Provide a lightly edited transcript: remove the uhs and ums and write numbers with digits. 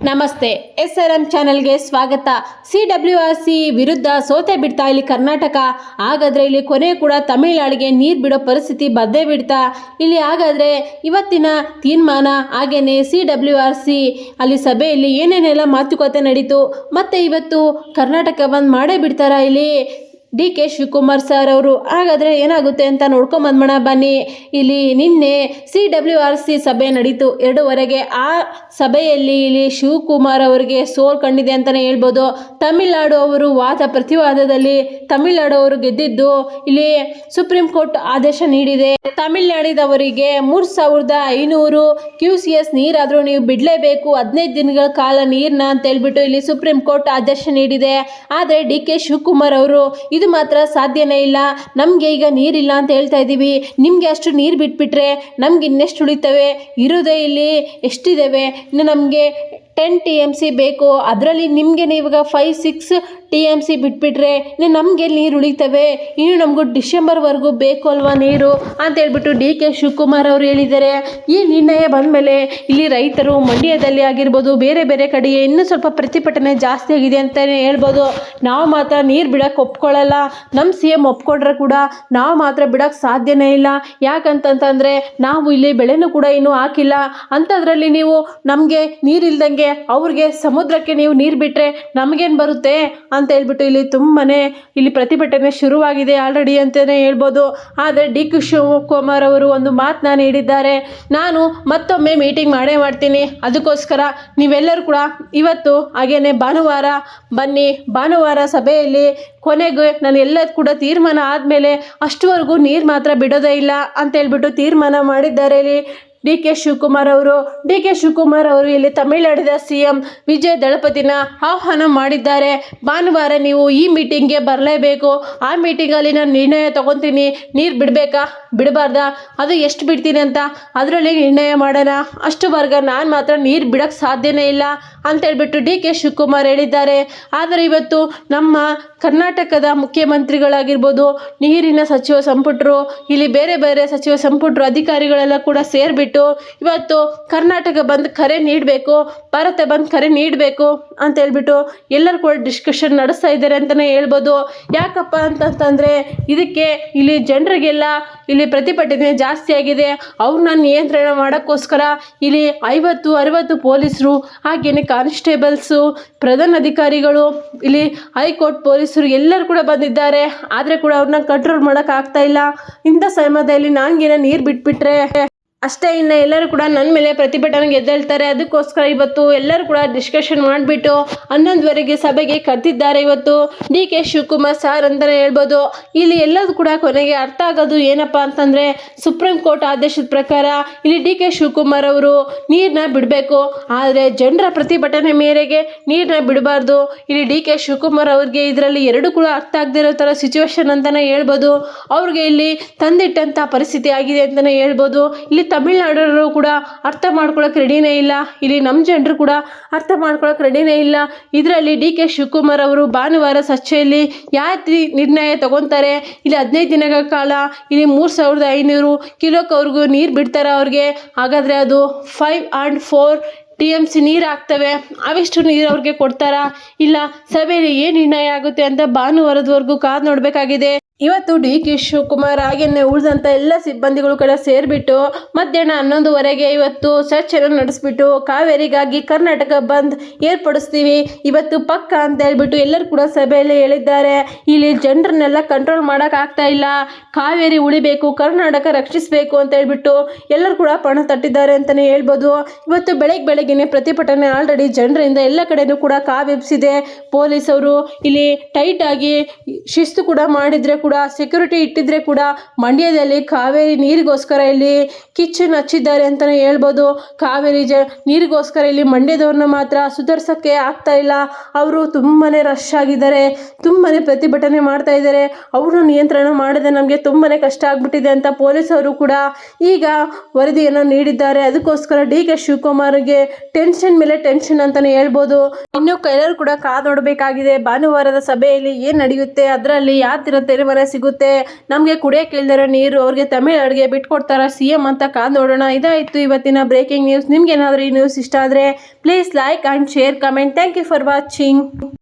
ನಮಸ್ತೆ, SRM ಚಾನೆಲ್ಗೆ ಸ್ವಾಗತ. CWRC ವಿರುದ್ಧ ಸೋತೆ ಬಿಡ್ತಾ ಇಲ್ಲಿ ಕರ್ನಾಟಕ. ಹಾಗಾದರೆ ಇಲ್ಲಿ ಕೊನೆ ಕೂಡ ತಮಿಳುನಾಡಿಗೆ ನೀರು ಬಿಡೋ ಪರಿಸ್ಥಿತಿ ಬಂದೇ ಬಿಡ್ತಾ ಇಲ್ಲಿ. ಹಾಗಾದರೆ ಇವತ್ತಿನ ತೀರ್ಮಾನ ಹಾಗೇನೆ CWRC ಅಲ್ಲಿ ಸಭೆಯಲ್ಲಿ ಏನೇನೆಲ್ಲ ಮಾತುಕತೆ ನಡೀತು, ಮತ್ತು ಇವತ್ತು ಕರ್ನಾಟಕ ಬಂದ್ ಮಾಡೇ ಬಿಡ್ತಾರಾ ಇಲ್ಲಿ DK ಶಿವಕುಮಾರ್ ಸರ್ ಅವರು. ಹಾಗಾದರೆ ಏನಾಗುತ್ತೆ ಅಂತ ನೋಡ್ಕೊಂಬಂದ್ಮಣ ಬನ್ನಿ. ಇಲ್ಲಿ ನಿನ್ನೆ CWRC ಸಭೆ ನಡೀತು 2:30. ಆ ಸಭೆಯಲ್ಲಿ ಇಲ್ಲಿ ಶಿವಕುಮಾರ್ ಅವರಿಗೆ ಸೋಲ್ ಕಂಡಿದೆ ಅಂತಲೇ ಹೇಳ್ಬೋದು. ತಮಿಳುನಾಡು ಅವರು ವಾದ ಪ್ರತಿವಾದದಲ್ಲಿ ತಮಿಳುನಾಡು ಅವರು ಗೆದ್ದಿದ್ದು ಇಲ್ಲಿ ಸುಪ್ರೀಂ ಕೋರ್ಟ್ ಆದೇಶ ನೀಡಿದೆ. ತಮಿಳುನಾಡಿದವರಿಗೆ 3500 QCS ನೀರಾದರೂ ನೀವು ಬಿಡಲೇಬೇಕು, 15 ದಿನಗಳ ಕಾಲ ನೀರನ್ನ ಅಂತ ಹೇಳ್ಬಿಟ್ಟು ಇಲ್ಲಿ ಸುಪ್ರೀಂ ಕೋರ್ಟ್ ಆದೇಶ ನೀಡಿದೆ. ಆದರೆ DK ಶಿವಕುಮಾರ್ ಅವರು ಇದು ಮಾತ್ರ ಸಾಧ್ಯನೇ ಇಲ್ಲ, ನಮಗೆ ಈಗ ನೀರಿಲ್ಲ ಅಂತ ಹೇಳ್ತಾ ಇದ್ದೀವಿ, ನಿಮಗೆ ಅಷ್ಟು ನೀರು ಬಿಟ್ಬಿಟ್ರೆ ನಮ್ಗೆ ಇನ್ನೆಷ್ಟು ಉಳಿತವೆ, ಇರೋದೇ ಇಲ್ಲಿ ಎಷ್ಟಿದ್ದಾವೆ, ಇನ್ನು ನಮಗೆ 10 TMC ಬೇಕು, ಅದರಲ್ಲಿ ನಿಮಗೆ ಇವಾಗ 5-6 TMC ಬಿಟ್ಬಿಟ್ರೆ ಇನ್ನು ನಮಗೆ ನೀರು ಉಳಿತವೆ, ಇನ್ನು ನಮಗೂ ಡಿಸೆಂಬರ್ವರೆಗೂ ಬೇಕು ಅಲ್ವಾ ನೀರು ಅಂತ ಹೇಳ್ಬಿಟ್ಟು DK ಶಿವಕುಮಾರ್ ಅವರು ಹೇಳಿದ್ದಾರೆ. ಈ ನಿರ್ಣಯ ಬಂದ ಮೇಲೆ ಇಲ್ಲಿ ರೈತರು ಮಂಡ್ಯದಲ್ಲಿ ಆಗಿರ್ಬೋದು, ಬೇರೆ ಬೇರೆ ಕಡೆ ಇನ್ನೂ ಸ್ವಲ್ಪ ಪ್ರತಿಭಟನೆ ಜಾಸ್ತಿ ಆಗಿದೆ ಅಂತಲೇ ಹೇಳ್ಬೋದು. ನಾವು ಮಾತ್ರ ನೀರು ಬಿಡೋಕ್ಕೆ ಒಪ್ಕೊಳ್ಳಲ್ಲ, ನಮ್ಮ CM ಒಪ್ಕೊಂಡ್ರೆ ಕೂಡ ನಾವು ಮಾತ್ರ ಬಿಡೋಕ್ಕೆ ಸಾಧ್ಯನೇ ಇಲ್ಲ. ಯಾಕಂತಂದರೆ ನಾವು ಇಲ್ಲಿ ಬೆಳೆನೂ ಕೂಡ ಇನ್ನೂ ಹಾಕಿಲ್ಲ, ಅಂಥದ್ರಲ್ಲಿ ನೀವು ನಮಗೆ ನೀರಿಲ್ದಂಗೆ ಅವ್ರಿಗೆ ಸಮುದ್ರಕ್ಕೆ ನೀವು ನೀರು ಬಿಟ್ಟರೆ ನಮಗೇನು ಬರುತ್ತೆ ಅಂತ ಹೇಳ್ಬಿಟ್ಟು ಇಲ್ಲಿ ತುಂಬನೇ ಇಲ್ಲಿ ಪ್ರತಿಭಟನೆ ಶುರುವಾಗಿದೆ ಆಲ್ರೆಡಿ ಅಂತಲೇ ಹೇಳ್ಬೋದು. ಆದರೆ DK ಶಿವಕುಮಾರ್ ಅವರು ಒಂದು ಮಾತನ್ನ ನೀಡಿದ್ದಾರೆ, ನಾನು ಮತ್ತೊಮ್ಮೆ ಮೀಟಿಂಗ್ ಮಾಡೇ ಮಾಡ್ತೀನಿ, ಅದಕ್ಕೋಸ್ಕರ ನೀವೆಲ್ಲರೂ ಕೂಡ ಇವತ್ತು ಹಾಗೇನೆ ಭಾನುವಾರ ಬನ್ನಿ, ಭಾನುವಾರ ಸಭೆಯಲ್ಲಿ ಕೊನೆಗೆ ನಾನು ಎಲ್ಲದೂ ಕೂಡ ತೀರ್ಮಾನ ಆದಮೇಲೆ ಅಷ್ಟುವರೆಗೂ ನೀರು ಮಾತ್ರ ಬಿಡೋದೇ ಇಲ್ಲ ಅಂತ ಹೇಳ್ಬಿಟ್ಟು ತೀರ್ಮಾನ ಮಾಡಿದ್ದಾರೆ ಇಲ್ಲಿ DK ಶಿವಕುಮಾರ್ ಅವರು. DK ಶಿವಕುಮಾರ್ ಅವರು ಇಲ್ಲಿ ತಮಿಳುನಾಡಿನ CM ವಿಜಯ್ ದಳಪತಿನ ಆಹ್ವಾನ ಮಾಡಿದ್ದಾರೆ. ಭಾನುವಾರ ನೀವು ಈ ಮೀಟಿಂಗ್ಗೆ ಬರಲೇಬೇಕು, ಆ ಮೀಟಿಂಗಲ್ಲಿ ನಾನು ನಿರ್ಣಯ ತಗೊತೀನಿ, ನೀರು ಬಿಡಬೇಕಾ ಬಿಡಬಾರ್ದಾ, ಅದು ಎಷ್ಟು ಬಿಡ್ತೀನಿ ಅಂತ ಅದರಲ್ಲಿ ನಿರ್ಣಯ ಮಾಡೋಣ, ಅಷ್ಟುವರೆಗೆ ನಾನು ಮಾತ್ರ ನೀರು ಬಿಡೋಕ್ಕೆ ಸಾಧ್ಯನೇ ಇಲ್ಲ ಅಂತ ಹೇಳ್ಬಿಟ್ಟು DK ಶಿವಕುಮಾರ್ ಹೇಳಿದ್ದಾರೆ. ಆದರೆ ಇವತ್ತು ನಮ್ಮ ಕರ್ನಾಟಕದ ಮುಖ್ಯಮಂತ್ರಿಗಳಾಗಿರ್ಬೋದು, ನೀರಿನ ಸಚಿವ ಸಂಪುಟರು, ಇಲ್ಲಿ ಬೇರೆ ಬೇರೆ ಸಚಿವ ಸಂಪುಟರು ಅಧಿಕಾರಿಗಳೆಲ್ಲ ಕೂಡ ಸೇರಿಬಿಟ್ಟು ಇವತ್ತು ಕರ್ನಾಟಕ ಬಂದ್ ಕರೆ ನೀಡಬೇಕು, ಭಾರತ ಬಂದ್ ಕರೆ ನೀಡಬೇಕು ಅಂತ ಹೇಳ್ಬಿಟ್ಟು ಎಲ್ಲರೂ ಕೂಡ ಡಿಸ್ಕಷನ್ ನಡೆಸ್ತಾ ಇದ್ದಾರೆ ಅಂತಲೇ ಹೇಳ್ಬೋದು. ಯಾಕಪ್ಪ ಅಂತಂತಂದರೆ ಇದಕ್ಕೆ ಇಲ್ಲಿ ಜನರಿಗೆಲ್ಲ ಇಲ್ಲಿ ಪ್ರತಿಭಟನೆ ಜಾಸ್ತಿ ಆಗಿದೆ, ಅವ್ರನ್ನ ನಿಯಂತ್ರಣ ಮಾಡೋಕ್ಕೋಸ್ಕರ ಇಲ್ಲಿ 50-60 ಪೊಲೀಸರು ಹಾಗೇನೆ ಕಾನ್ಸ್ಟೇಬಲ್ಸು, ಪ್ರಧಾನ ಅಧಿಕಾರಿಗಳು, ಇಲ್ಲಿ ಹೈಕೋರ್ಟ್ ಪೊಲೀಸರು ಎಲ್ಲರೂ ಕೂಡ ಬಂದಿದ್ದಾರೆ. ಆದರೆ ಕೂಡ ಅವ್ರನ್ನ ಕಂಟ್ರೋಲ್ ಮಾಡೋಕ್ಕಾಗ್ತಾ ಇಲ್ಲ. ಇಂಥ ಸಮಯದಲ್ಲಿ ನನಗೇನೋ ನೀರು ಬಿಟ್ಬಿಟ್ರೆ ಅಷ್ಟೇ, ಇನ್ನು ಎಲ್ಲರೂ ಕೂಡ ನನ್ನ ಮೇಲೆ ಪ್ರತಿಭಟನೆಗೆ ಎದ್ದೇಳ್ತಾರೆ. ಅದಕ್ಕೋಸ್ಕರ ಇವತ್ತು ಎಲ್ಲರೂ ಕೂಡ ಡಿಸ್ಕಷನ್ ಮಾಡಿಬಿಟ್ಟು 11:30 ಸಭೆಗೆ ಕರೆದಿದ್ದಾರೆ ಇವತ್ತು DK ಶಿವಕುಮಾರ್ ಸರ್ ಅಂತಲೇ ಹೇಳ್ಬೋದು. ಇಲ್ಲಿ ಎಲ್ಲದೂ ಕೂಡ ಕೊನೆಗೆ ಅರ್ಥ ಆಗೋದು ಏನಪ್ಪ ಅಂತಂದರೆ, ಸುಪ್ರೀಂ ಕೋರ್ಟ್ ಆದೇಶದ ಪ್ರಕಾರ ಇಲ್ಲಿ DK ಶಿವಕುಮಾರ್ ಅವರು ನೀರನ್ನ ಬಿಡಬೇಕು, ಆದರೆ ಜನರ ಪ್ರತಿಭಟನೆ ಮೇರೆಗೆ ನೀರನ್ನ ಬಿಡಬಾರ್ದು. ಇಲ್ಲಿ DK ಶಿವಕುಮಾರ್ ಅವ್ರಿಗೆ ಇದರಲ್ಲಿ ಎರಡೂ ಕೂಡ ಅರ್ಥ ಆಗದೇ ಇರೋ ಥರ ಸಿಚುವೇಶನ್ ಅಂತಲೇ ಹೇಳ್ಬೋದು. ಅವ್ರಿಗೆ ಇಲ್ಲಿ ತಂದಿಟ್ಟಂಥ ಪರಿಸ್ಥಿತಿ ಆಗಿದೆ ಅಂತಲೇ ಹೇಳ್ಬೋದು. ಇಲ್ಲಿ ತಮಿಳುನಾಡರು ಕೂಡ ಅರ್ಥ ಮಾಡ್ಕೊಳ್ಳೋಕೆ ರೆಡಿನೇ ಇಲ್ಲ, ಇಲ್ಲಿ ನಮ್ಮ ಜನರು ಕೂಡ ಅರ್ಥ ಮಾಡ್ಕೊಳ್ಳೋಕೆ ರೆಡಿನೇ ಇಲ್ಲ. ಇದರಲ್ಲಿ DK ಶಿವಕುಮಾರ್ ಅವರು ಭಾನುವಾರ ಚರ್ಚೆಯಲ್ಲಿ ಯಾವ ನಿರ್ಣಯ ತಗೊತಾರೆ, ಇಲ್ಲಿ 15 ದಿನಗಳ ಕಾಲ ಇಲ್ಲಿ 3500 ಕಿಲೋಕ್ಕವ್ರಿಗೂ ನೀರು ಬಿಡ್ತಾರೆ ಅವ್ರಿಗೆ. ಹಾಗಾದರೆ ಅದು 5 and 4 TMC ನೀರು ಆಗ್ತವೆ, ಅವಿಷ್ಟು ನೀರು ಅವ್ರಿಗೆ ಕೊಡ್ತಾರಾ ಇಲ್ಲ, ಸಭೆಯಲ್ಲಿ ಏನು ನಿರ್ಣಯ ಆಗುತ್ತೆ ಅಂತ ಭಾನುವಾರದವರೆಗೂ ಕಾದು ನೋಡಬೇಕಾಗಿದೆ. ಇವತ್ತು DK ಶಿವಕುಮಾರ್ ಹಾಗೆಯೇ ಉಳಿದಂಥ ಎಲ್ಲ ಸಿಬ್ಬಂದಿಗಳು ಕೂಡ ಸೇರಿಬಿಟ್ಟು ಮಧ್ಯಾಹ್ನ 11:30 ಇವತ್ತು ಚರ್ಚೆಯನ್ನು ನಡೆಸಿಬಿಟ್ಟು ಕಾವೇರಿಗಾಗಿ ಕರ್ನಾಟಕ ಬಂದ್ ಏರ್ಪಡಿಸ್ತೀವಿ ಇವತ್ತು ಪಕ್ಕ ಅಂತ ಹೇಳ್ಬಿಟ್ಟು ಎಲ್ಲರೂ ಕೂಡ ಸಭೆಯಲ್ಲಿ ಹೇಳಿದ್ದಾರೆ. ಇಲ್ಲಿ ಜನರನ್ನೆಲ್ಲ ಕಂಟ್ರೋಲ್ ಮಾಡೋಕ್ಕಾಗ್ತಾ ಇಲ್ಲ, ಕಾವೇರಿ ಉಳಿಬೇಕು, ಕರ್ನಾಟಕ ರಕ್ಷಿಸಬೇಕು ಅಂತ ಹೇಳ್ಬಿಟ್ಟು ಎಲ್ಲರೂ ಕೂಡ ಪಣ ತಟ್ಟಿದ್ದಾರೆ ಅಂತಲೇ ಹೇಳ್ಬೋದು. ಇವತ್ತು ಬೆಳಗ್ಗೆನೇ ಪ್ರತಿಭಟನೆ ಆಲ್ರೆಡಿ ಜನರಿಂದ ಎಲ್ಲ ಕಡೆಯೂ ಕೂಡ ಕಾವೆಬ್ಸಿದೆ. ಪೊಲೀಸವರು ಇಲ್ಲಿ ಟೈಟ್ ಆಗಿ ಶಿಸ್ತು ಕೂಡ ಮಾಡಿದರೆ ಕೂಡ, ಸೆಕ್ಯೂರಿಟಿ ಇಟ್ಟಿದ್ರೆ ಕೂಡ ಮಂಡ್ಯದಲ್ಲಿ ಕಾವೇರಿ ನೀರಿಗೋಸ್ಕರ ಇಲ್ಲಿ ಕಿಚ್ಚನ್ನು ಹಚ್ಚಿದ್ದಾರೆ ಅಂತಲೇ ಹೇಳ್ಬೋದು. ಕಾವೇರಿ ನೀರಿಗೋಸ್ಕರ ಇಲ್ಲಿ ಮಂಡ್ಯದವ್ರನ್ನ ಮಾತ್ರ ಸುಧಾರಿಸೋಕ್ಕೆ ಆಗ್ತಾ ಇಲ್ಲ. ಅವರು ತುಂಬಾ ರಶ್ ಆಗಿದ್ದಾರೆ, ತುಂಬಾ ಪ್ರತಿಭಟನೆ ಮಾಡ್ತಾ ಇದ್ದಾರೆ. ಅವ್ರನ್ನ ನಿಯಂತ್ರಣ ಮಾಡದೆ ನಮಗೆ ತುಂಬಾ ಕಷ್ಟ ಆಗ್ಬಿಟ್ಟಿದೆ ಅಂತ ಪೊಲೀಸವರು ಕೂಡ ಈಗ ವರದಿಯನ್ನು ನೀಡಿದ್ದಾರೆ. ಅದಕ್ಕೋಸ್ಕರ DK ಶಿವಕುಮಾರ್ಗೆ ಟೆನ್ಷನ್ ಮೇಲೆ ಟೆನ್ಷನ್ ಅಂತಲೇ ಹೇಳ್ಬೋದು. ಇನ್ನು ಎಲ್ಲರೂ ಕೂಡ ಕಾದು ನೋಡಬೇಕಾಗಿದೆ ಭಾನುವಾರದ ಸಭೆಯಲ್ಲಿ ಏನು ನಡೆಯುತ್ತೆ, ಅದರಲ್ಲಿ ಯಾವ ಥರ ತೀರ್ಮಾನ ಪರಿಹಾರ ಸಿಗುತ್ತೆ, ನಮಗೆ ಕುಡಿಯೋಕೆ ಇಲ್ದಿರೋ ನೀರು ಅವ್ರಿಗೆ ತಮಿಳ್ನಾಡಿಗೆ ಬಿಟ್ಕೊಡ್ತಾರ CM ಅಂತ ಕಾದು ನೋಡೋಣ. ಇದಾಯಿತು ಇವತ್ತಿನ ಬ್ರೇಕಿಂಗ್ ನ್ಯೂಸ್. ನಿಮ್ಗೆ ಏನಾದರೂ ಈ ನ್ಯೂಸ್ ಇಷ್ಟ ಆದರೆ please like and share comment. Thank you for watching.